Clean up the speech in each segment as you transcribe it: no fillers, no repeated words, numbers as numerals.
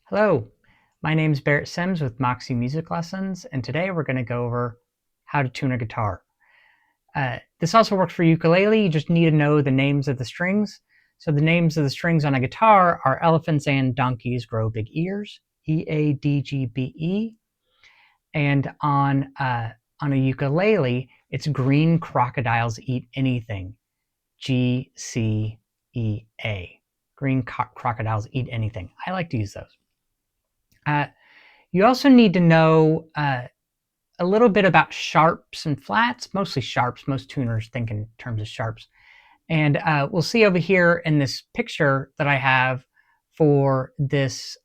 Hello, my name is Barrett Sims with Moxie Music Lessons, and today we're going to go over how to tune a guitar. This also works for ukulele. You just need to know the names of the strings. So the names of the strings on a guitar are elephants and donkeys grow big ears, E-A-D-G-B-E. And on a ukulele, it's green crocodiles eat anything, G-C-E-A. Green crocodiles eat anything. I like to use those. You also need to know a little bit about sharps and flats, mostly sharps. Most tuners think in terms of sharps. And we'll see over here in this picture that I have for this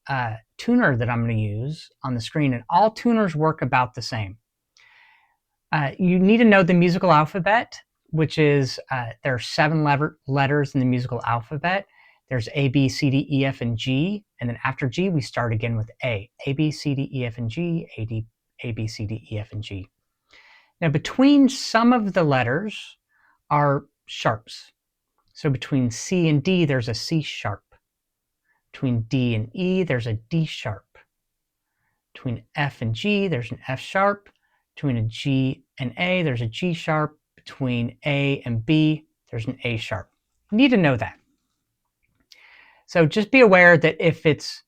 tuner that I'm going to use on the screen. And all tuners work about the same. You need to know the musical alphabet, which is there are 7 letters in the musical alphabet. There's A, B, C, D, E, F, and G. And then after G, we start again with A. A, B, C, D, E, F, and G. A, B, C, D, E, F, and G. Now, between some of the letters are sharps. So between C and D, there's a C sharp. Between D and E, there's a D sharp. Between F and G, there's an F sharp. Between a G and A, there's a G sharp. Between A and B, there's an A sharp. You need to know that. So just be aware that if it's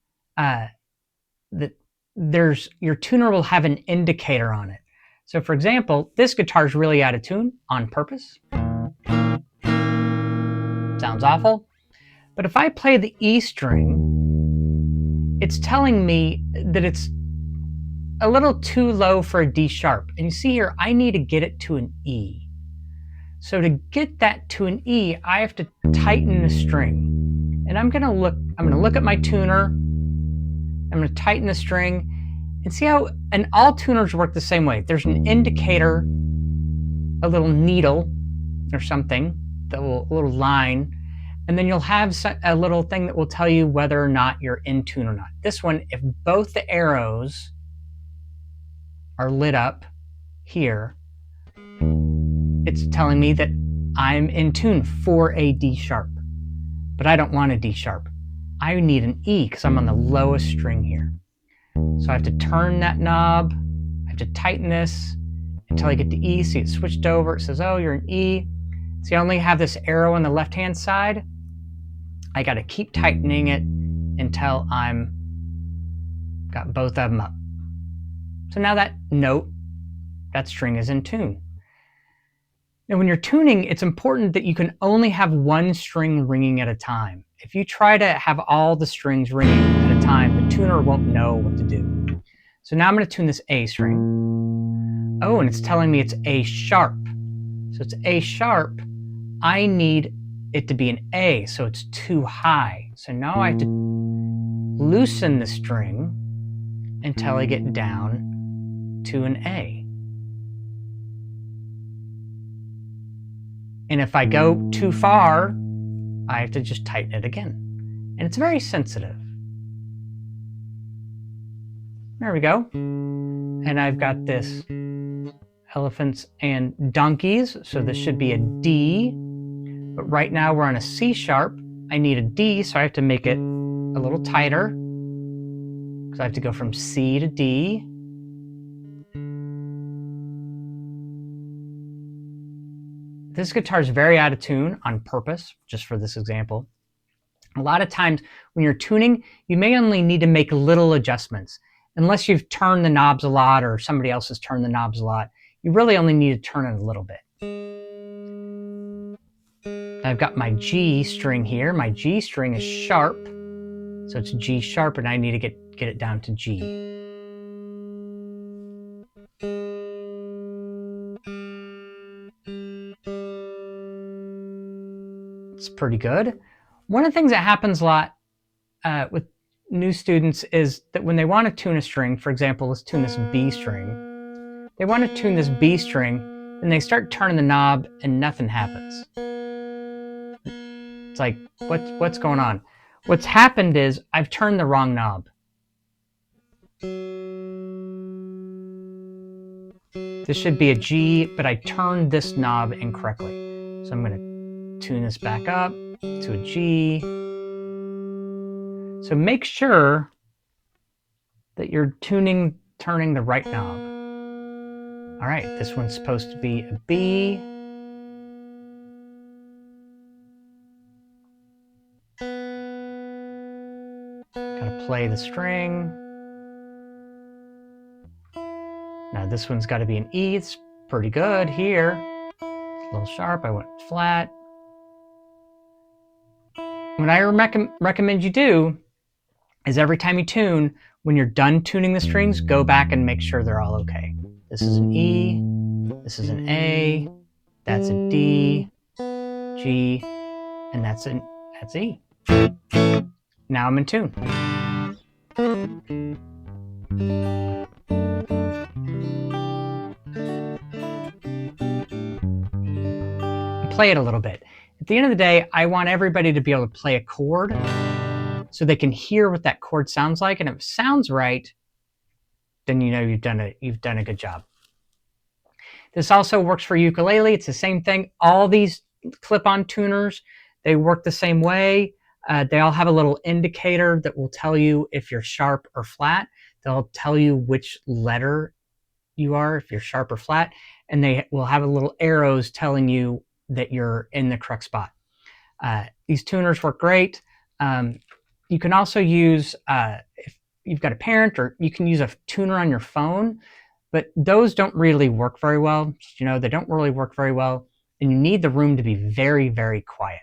your tuner will have an indicator on it. So for example, this guitar is really out of tune on purpose. Sounds awful. But if I play the E string, it's telling me that it's a little too low for a D sharp. And you see here, I need to get it to an E. So to get that to an E, I have to tighten the string. And I'm gonna look at my tuner. I'm gonna tighten the string and see how, and all tuners work the same way. There's an indicator, a little needle or something, a little line, and then you'll have a little thing that will tell you whether or not you're in tune or not. This one, if both the arrows are lit up here, it's telling me that I'm in tune for a D sharp. But I don't want a D sharp. I need an E because I'm on the lowest string here. So I have to turn that knob. I have to tighten this until I get to E. See, it switched over. It says, oh, you're an E. See, I only have this arrow on the left-hand side. I got to keep tightening it until I'm got both of them up. So now that string is in tune. Now, when you're tuning, it's important that you can only have one string ringing at a time. If you try to have all the strings ringing at a time, the tuner won't know what to do. So now I'm going to tune this A string. Oh, and it's telling me it's A sharp. So it's A sharp. I need it to be an A, so it's too high. So now I have to loosen the string until I get down to an A. And if I go too far, I have to just tighten it again. And it's very sensitive. There we go. And I've got this elephants and donkeys, so this should be a D. But right now we're on a C sharp. I need a D, so I have to make it a little tighter, because I have to go from C to D. This guitar is very out of tune on purpose, just for this example. A lot of times when you're tuning, you may only need to make little adjustments. Unless you've turned the knobs a lot or somebody else has turned the knobs a lot, you really only need to turn it a little bit. I've got my G string here. My G string is sharp, so it's G sharp, and I need to get it down to G. It's pretty good. One of the things that happens a lot with new students is that when they want to tune a string, for example, let's tune this B string. They want to tune this B string, and they start turning the knob, and nothing happens. It's like, what's going on? What's happened is I've turned the wrong knob. This should be a G, but I turned this knob incorrectly. So I'm going to tune this back up to a G. So make sure that you're turning the right knob. All right, this one's supposed to be a B. Gotta play the string. Now this one's got to be an E. It's pretty good here. A little sharp. I went flat. What I recommend you do is every time you tune, when you're done tuning the strings, go back and make sure they're all okay. This is an E. This is an A. That's a D, G, and that's E. Now I'm in tune. Play it a little bit. At the end of the day, I want everybody to be able to play a chord so they can hear what that chord sounds like, and if it sounds right, then you know you've done a good job. This also works for ukulele. It's the same thing. All these clip-on tuners, they work the same way. They all have a little indicator that will tell you if you're sharp or flat. They'll tell you which letter you are, if you're sharp or flat, and they will have a little arrows telling you that you're in the correct spot. These tuners work great. You can also use, if you've got a parent, or you can use a tuner on your phone, but those don't really work very well. You know, they don't really work very well, and you need the room to be very, very quiet.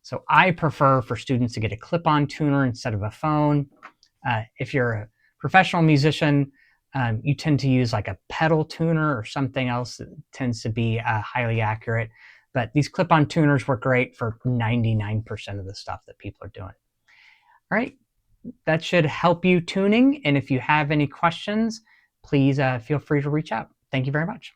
So I prefer for students to get a clip-on tuner instead of a phone. If you're a professional musician, you tend to use like a pedal tuner or something else that tends to be highly accurate. But these clip-on tuners work great for 99% of the stuff that people are doing. All right, that should help you tuning. And if you have any questions, please feel free to reach out. Thank you very much.